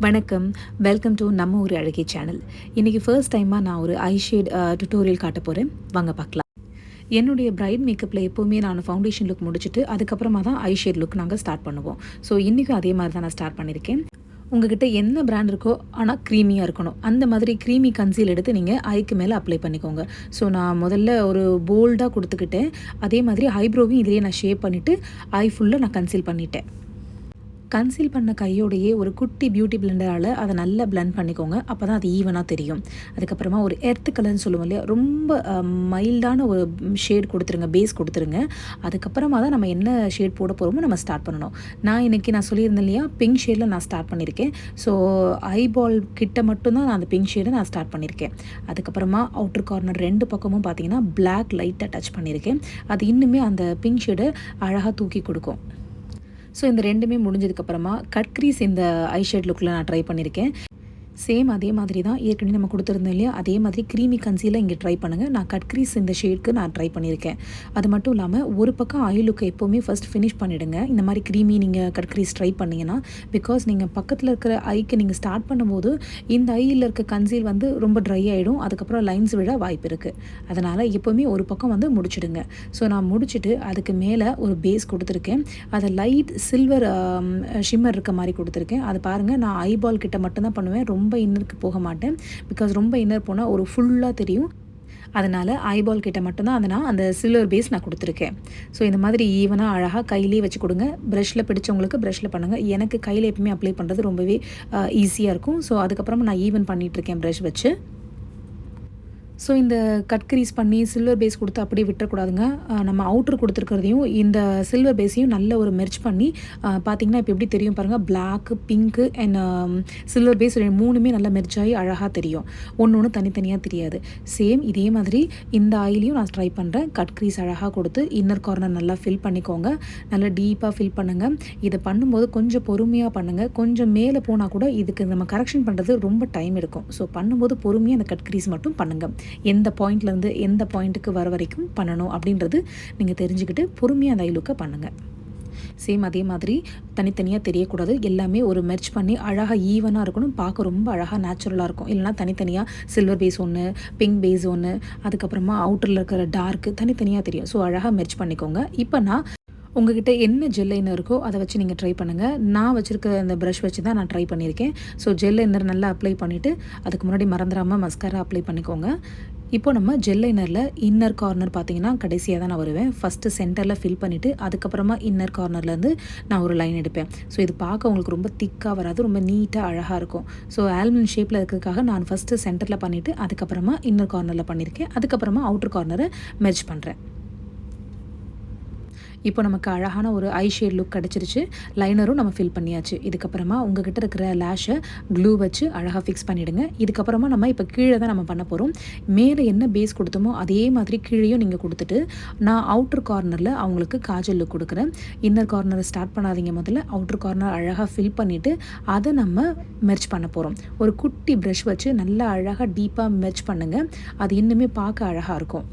வணக்கம். Welcome to நம்ம ஒரு அழகி சேனல். இன்றைக்கி ஃபர்ஸ்ட் டைமாக நான் ஒரு ஐஷேட் டுட்டோரியல் காட்ட போகிறேன். வாங்க பார்க்கலாம். என்னுடைய பிரைட் மேக்கப்பில் எப்போவுமே நான் ஃபவுண்டேஷன் லுக் முடிச்சுட்டு அதுக்கப்புறமா தான் ஐஷேட் லுக் நாங்கள் ஸ்டார்ட் பண்ணுவோம். ஸோ இன்றைக்கும் அதே மாதிரி தான் நான் ஸ்டார்ட் பண்ணியிருக்கேன். உங்ககிட்ட என்ன பிராண்ட் இருக்கோ ஆனால் க்ரீமியாக இருக்கணும். அந்த மாதிரி க்ரீமி கன்சீல் எடுத்து நீங்கள் ஐக்கு மேலே அப்ளை பண்ணிக்கோங்க. ஸோ நான் முதல்ல ஒரு போல்டாக கொடுத்துக்கிட்டேன். அதே மாதிரி ஐப்ரோவையும் இதிலேயே நான் ஷேப் பண்ணிவிட்டு ஐ ஃபுல்லாக நான் கன்சீல் பண்ணிட்டேன். கன்சீல் பண்ண கையோடையே ஒரு குட்டி பியூட்டி பிளெண்டரால் அதை நல்லா பிளெண்ட் பண்ணிக்கோங்க. அப்போ தான் அது ஈவனாக தெரியும். அதுக்கப்புறமா ஒரு எர்த் கலர்னு சொல்லுவோம் இல்லையா, ரொம்ப மைல்டான ஒரு ஷேட் கொடுத்துருங்க, பேஸ் கொடுத்துருங்க. அதுக்கப்புறமா தான் நம்ம என்ன ஷேட் போட போகிறோமோ நம்ம ஸ்டார்ட் பண்ணணும். நான் சொல்லியிருந்தேன் இல்லையா, பிங்க் ஷேடில் நான் ஸ்டார்ட் பண்ணியிருக்கேன். ஸோ ஐபால் கிட்ட மட்டும்தான் நான் அந்த பிங்க் ஷேடை நான் ஸ்டார்ட் பண்ணியிருக்கேன். அதுக்கப்புறமா அவுட்டர் கார்னர் 2 பக்கமும் பார்த்தீங்கன்னா பிளாக் லைட்டாக டச் பண்ணியிருக்கேன். அது இன்னுமே அந்த பிங்க் ஷேடை அழகாக தூக்கி கொடுக்கும். ஸோ இந்த 2மே முடிஞ்சதுக்கப்புறமா கட் க்ரீஸ் இந்த ஐஷேட் லுக்கில் நான் ட்ரை பண்ணியிருக்கேன். சேம் அதே மாதிரி தான் ஏற்கனவே நம்ம கொடுத்துருந்தோம் இல்லையா, அதே மாதிரி க்ரீமி கன்சீலை இங்கே ட்ரை பண்ணுங்கள். நான் கட் க்ரீஸ் இந்த ஷேட்க்கு நான் ட்ரை பண்ணியிருக்கேன். அது மட்டும் இல்லாமல் ஒரு பக்கம் ஐ லுக்கை எப்போவுமே ஃபஸ்ட் ஃபினிஷ் பண்ணிவிடுங்க. இந்த மாதிரி க்ரீமி நீங்கள் கட் க்ரீஸ் ட்ரை பண்ணிங்கன்னா, பிகாஸ் நீங்கள் பக்கத்தில் இருக்கிற ஐக்கு நீங்கள் ஸ்டார்ட் பண்ணும்போது இந்த ஐயில் இருக்க கன்சீல் வந்து ரொம்ப ட்ரை ஆகிடும். அதுக்கப்புறம் லைன்ஸ் விட வாய்ப்பு இருக்குது. அதனால் எப்போவுமே ஒரு பக்கம் வந்து முடிச்சிடுங்க. ஸோ நான் முடிச்சுட்டு அதுக்கு மேலே ஒரு பேஸ் கொடுத்துருக்கேன். அதை லைட் சில்வர் ஷிம்மர் இருக்க மாதிரி கொடுத்துருக்கேன். அது பாருங்கள், நான் ஐபால் கிட்ட மட்டும்தான் பண்ணுவேன். ரொம்ப இன்னருக்கு போக மாட்டேன். பிகாஸ் ரொம்ப இன்னர் போனால் ஒரு ஃபுல்லாக தெரியும். அதனால் ஐபால் கிட்ட மட்டும்தான் அந்த சில்வர் பேஸ் நான் கொடுத்துருக்கேன். ஸோ இந்த மாதிரி ஈவனாக அழகாக கையிலே வச்சு கொடுங்க. ப்ரஷில் பிடிச்சவங்களுக்கு ப்ரஷில் பண்ணுங்கள். எனக்கு கையில் எப்பவுமே அப்ளை பண்ணுறது ரொம்பவே ஈஸியாக இருக்கும். ஸோ அதுக்கப்புறமா நான் ஈவன் பண்ணிகிட்ருக்கேன் ப்ரஷ் வச்சு. ஸோ இந்த கட் க்ரீஸ் பண்ணி சில்வர் பேஸ் கொடுத்து அப்படியே விட்டுறக்கூடாதுங்க. நம்ம அவுட்ரு கொடுத்துருக்கிறதையும் இந்த சில்வர் பேஸையும் நல்ல ஒரு மெர்ச் பண்ணி பார்த்திங்கன்னா இப்போ எப்படி தெரியும் பாருங்கள், black, pink and silver base 3மே நல்லா மெர்ச் ஆகி அழகாக தெரியும். ஒன்று தனித்தனியாக தெரியாது. சேம் இதே மாதிரி இந்த ஆயிலையும் நான் ட்ரை பண்ணுறேன். கட் க்ரீஸ் அழகாக கொடுத்து இன்னர் கார்னர் நல்லா ஃபில் பண்ணிக்கோங்க. நல்லா டீப்பாக ஃபில் பண்ணுங்கள். இதை பண்ணும்போது கொஞ்சம் பொறுமையாக பண்ணுங்கள். கொஞ்சம் மேலே போனால் கூட இதுக்கு நம்ம கரெக்ஷன் பண்ணுறது ரொம்ப டைம் எடுக்கும். ஸோ பண்ணும்போது பொறுமையாக அந்த கட் க்ரீஸ் மட்டும் பண்ணுங்கள். எந்த பாயிண்ட்லேருந்து எந்த பாயிண்ட்டுக்கு வர வரைக்கும் பண்ணணும் அப்படின்றது நீங்கள் தெரிஞ்சுக்கிட்டு பொறுமையாக அந்த ஐ லுக்கை பண்ணுங்கள். சேம் அதே மாதிரி தனித்தனியாக தெரியக்கூடாது. எல்லாமே ஒரு மெர்ச் பண்ணி அழகாக ஈவனாக இருக்கணும். பார்க்க ரொம்ப அழகாக நேச்சுரலாக இருக்கும். இல்லைனா தனித்தனியாக சில்வர் பேஸ் ஒன்று, பிங்க் பேஸ் ஒன்று, அதுக்கப்புறமா அவுட்டரில் இருக்கிற டார்க்கு தனித்தனியாக தெரியும். ஸோ அழகாக மெர்ச் பண்ணிக்கோங்க. இப்போ நான் உங்ககிட்ட என்ன ஜெல் லைனர் இருக்கோ அதை வச்சு நீங்கள் ட்ரை பண்ணுங்கள். நான் வச்சுருக்க அந்த ப்ரஷ் வச்சு தான் நான் ட்ரை பண்ணியிருக்கேன். ஸோ ஜெல் லைனர் நல்லா அப்ளை பண்ணிவிட்டு அதுக்கு முன்னாடி மறந்துடாமல் மஸ்காரா அப்ளை பண்ணிக்கோங்க. இப்போ நம்ம ஜெல் லைனரில் இன்னர் கார்னர் பார்த்தீங்கன்னா கடைசியாக தான் நான் வருவேன். ஃபஸ்ட்டு சென்டரில் ஃபில் பண்ணிவிட்டு அதுக்கப்புறமா இன்னர் கார்னர்லேருந்து நான் ஒரு லைன் எடுப்பேன். ஸோ இது பார்க்க உங்களுக்கு ரொம்ப திக்காக வராது, ரொம்ப நீட்டாக அழகாக இருக்கும். ஸோ ஆல்மண்ட் ஷேப்பில் இருக்கிறதுக்காக நான் ஃபஸ்ட்டு சென்டரில் பண்ணிவிட்டு அதுக்கப்புறமா இன்னர் கார்னரில் பண்ணியிருக்கேன். அதுக்கப்புறமா அவுட்டர் கார்னரை மெர்ஜ் பண்ணுறேன். இப்போ நமக்கு அழகான ஒரு ஐ ஷேட் லுக் கிடச்சிருச்சு. லைனரும் நம்ம ஃபில் பண்ணியாச்சு. இதுக்கப்புறமா உங்ககிட்ட இருக்கிற லேஷை க்ளூ வச்சு அழகாக ஃபிக்ஸ் பண்ணிவிடுங்க. இதுக்கப்புறமா நம்ம இப்போ கீழே தான் நம்ம பண்ண போகிறோம். மேலே என்ன பேஸ் கொடுத்தோமோ அதே மாதிரி கீழேயும் நீங்கள் கொடுத்துட்டு நான் அவுட்டர் கார்னரில் அவங்களுக்கு காஜல் லுக் கொடுக்குறேன். இன்னர் கார்னரை ஸ்டார்ட் பண்ணாதீங்க. முதல்ல அவுட்டர் கார்னர் அழகாக ஃபில் பண்ணிவிட்டு அதை நம்ம மெர்ச் பண்ண போகிறோம். ஒரு குட்டி ப்ரஷ் வச்சு நல்லா அழகாக டீப்பாக மெர்ச் பண்ணுங்கள். அது இன்னுமே பார்க்க அழகாக இருக்கும்.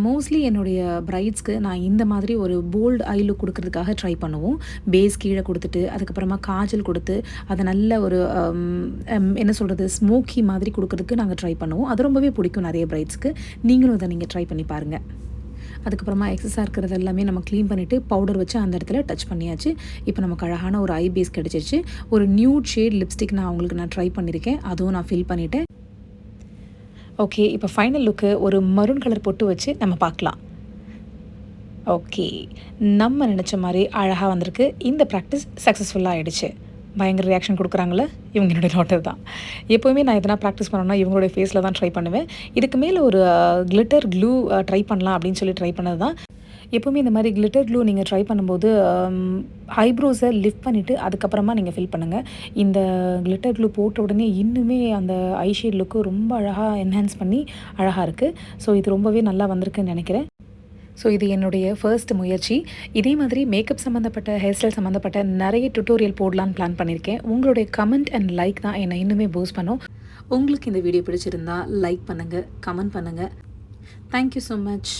மோஸ்ட்லி என்னுடைய பிரைட்ஸ்க்கு நான் இந்த மாதிரி ஒரு போல்டு ஐ லுக் கொடுக்கறதுக்காக ட்ரை பண்ணுவோம். பேஸ் கீழே கொடுத்துட்டு அதுக்கப்புறமா காஜல் கொடுத்து அதை நல்ல ஒரு என்ன சொல்கிறது, ஸ்மோக்கி மாதிரி கொடுக்கறதுக்கு நாங்கள் ட்ரை பண்ணுவோம். அது ரொம்பவே பிடிக்கும் நிறைய பிரைட்ஸ்க்கு. நீங்களும் அதை நீங்கள் ட்ரை பண்ணி பாருங்கள். அதுக்கப்புறமா எக்ஸஸாக இருக்கிறது எல்லாமே நம்ம க்ளீன் பண்ணிவிட்டு பவுடர் வச்சு அந்த இடத்துல டச் பண்ணியாச்சு. இப்போ நமக்கு அழகான ஒரு ஐ பேஸ் கிடச்சிருச்சு. ஒரு நியூட் ஷேட் லிப்ஸ்டிக் நான் ட்ரை பண்ணியிருக்கேன். அதுவும் நான் ஃபில் பண்ணிவிட்டேன். ஓகே, இப்போ ஃபைனல் லுக்கு ஒரு மரூன் கலர் பொட்டு வச்சு நம்ம பார்க்கலாம். ஓகே, நம்ம நினச்ச மாதிரி அழகாக வந்திருக்கு. இந்த ப்ராக்டிஸ் சக்ஸஸ்ஃபுல்லாக ஆகிடுச்சு. பயங்கர ரியாக்ஷன் கொடுக்குறாங்களே, இவங்க என்னுடைய டாட்டர் தான். எப்போவுமே நான் எதனா ப்ராக்டிஸ் பண்ணணும்னா இவங்களுடைய ஃபேஸில் தான் ட்ரை பண்ணுவேன். இதுக்கு மேலே ஒரு கிளிட்டர் க்ளூ ட்ரை பண்ணலாம் அப்படின்னு சொல்லி ட்ரை பண்ணது தான். எப்போவுமே இந்த மாதிரி கிளிட்டர் க்ளூ நீங்கள் ட்ரை பண்ணும்போது ஐப்ரோஸை லிஃப்ட் பண்ணிவிட்டு அதுக்கப்புறமா நீங்கள் ஃபில் பண்ணுங்கள். இந்த கிளிட்டர் க்ளூ போட்ட உடனே இன்னுமே அந்த ஐஷேட் லுக்கு ரொம்ப அழகாக என்ஹான்ஸ் பண்ணி அழகாக இருக்குது. ஸோ இது ரொம்பவே நல்லா வந்திருக்குன்னு நினைக்கிறேன். ஸோ இது என்னுடைய ஃபர்ஸ்ட் முயற்சி. இதே மாதிரி மேக்கப் சம்மந்தப்பட்ட, ஹேர் ஸ்டைல் சம்மந்தப்பட்ட நிறைய டுட்டோரியல் போடலான்னு பிளான் பண்ணியிருக்கேன். உங்களுடைய கமெண்ட் அண்ட் லைக் தான் என்னை இன்னுமே பூஸ்ட் பண்ணும். உங்களுக்கு இந்த வீடியோ பிடிச்சிருந்தா லைக் பண்ணுங்கள், கமெண்ட் பண்ணுங்கள். Thank you so much.